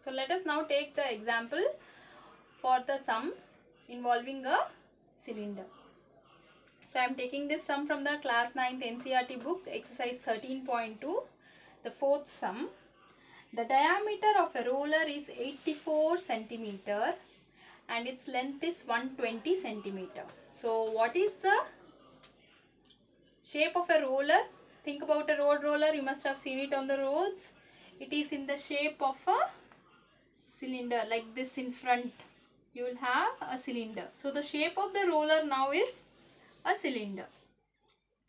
So let us now take the example for the sum involving a cylinder. So I am taking this sum from the class 9th NCERT book, exercise 13.2, the fourth sum. The diameter of a roller is 84 centimeter and its length is 120 centimeter. So what is the shape of a roller? Think about a road roller. You must have seen it on the roads. It is in the shape of a cylinder, like this in front. You will have a cylinder. So the shape of the roller now is a cylinder.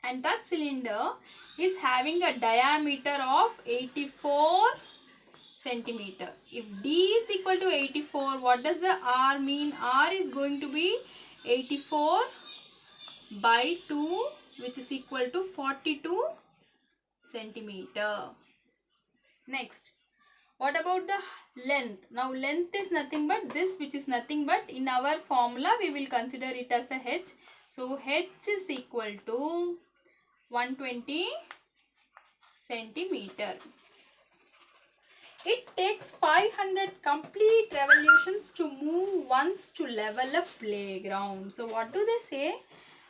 And that cylinder is having a diameter of 84 centimeter. If D is equal to 84, what does the R mean? R is going to be 84 by 2, which is equal to 42 centimeter. Next, what about the length? Now length is nothing but this, which is nothing but, in our formula we will consider it as a h. So h is equal to 120 centimeter. It takes 500 complete revolutions to move once to level a playground. So what do they say?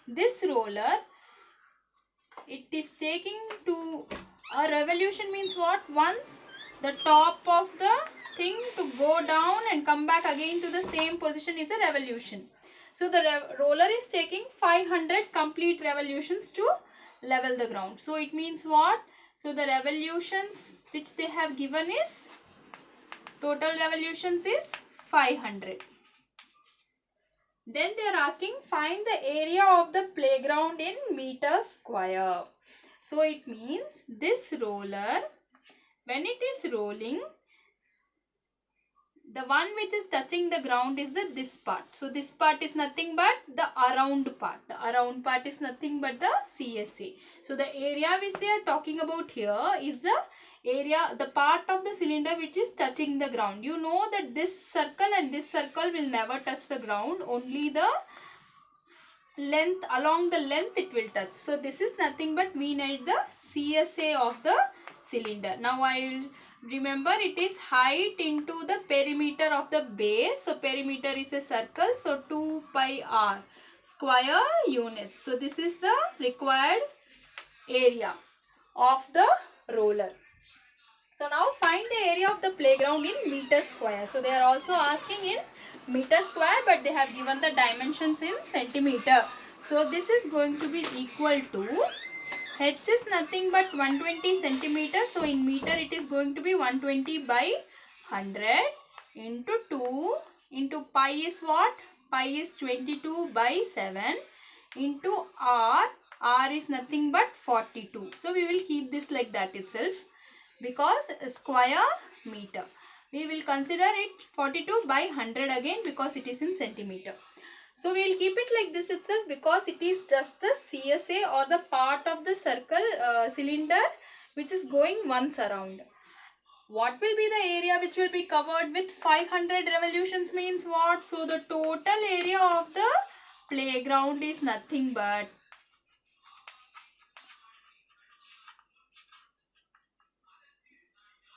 This roller, it is taking to a revolution means what? Once the top of the thing to go down and come back again to the same position is a revolution. So the roller is taking 500 complete revolutions to level the ground. So it means what? So the revolutions which they have given is, total revolutions is 500. Then they are asking find the area of the playground in meter square. So it means this roller, when it is rolling, the one which is touching the ground is this part. So this part is nothing but the around part. The around part is nothing but the CSA. So the area which they are talking about here is the area, the part of the cylinder which is touching the ground. You know that this circle and this circle will never touch the ground. Only the length, along the length it will touch. So this is nothing but, we need the CSA of the cylinder. Now I will remember it is height into the perimeter of the base. So perimeter is a circle. So 2 pi r square units. So this is the required area of the roller. So now find the area of the playground in meter square. So they are also asking in meter square, but they have given the dimensions in centimeter. So this is going to be equal to, h is nothing but 120 centimeter. So in meter it is going to be 120 by 100 into 2 into pi is what? Pi is 22 by 7 into r. R is nothing but 42. So we will keep this like that itself, because square meter. We will consider it 42 by 100 again, because it is in centimeter. So we will keep it like this itself, because it is just the CSA or the part of the circle cylinder which is going once around. What will be the area which will be covered with 500 revolutions means what? So the total area of the playground is nothing but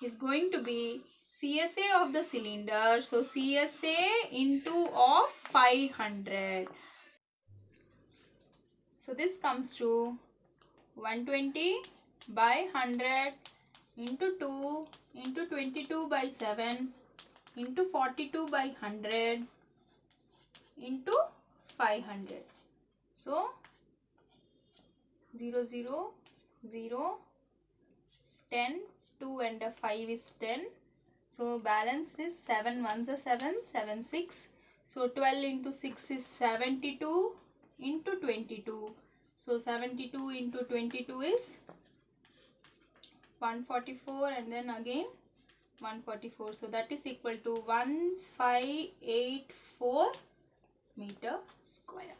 is going to be CSA of the cylinder. So CSA into of 500. So this comes to 120 by 100 into 2 into 22 by 7 into 42 by 100 into 500. So 0, 0, 0, 10, 2 and a 5 is 10. So balance is 7 ones are 7, 7, 6. So 12 into 6 is 72 into 22. So 72 into 22 is 144, and then again 144. So that is equal to 1584 meter square.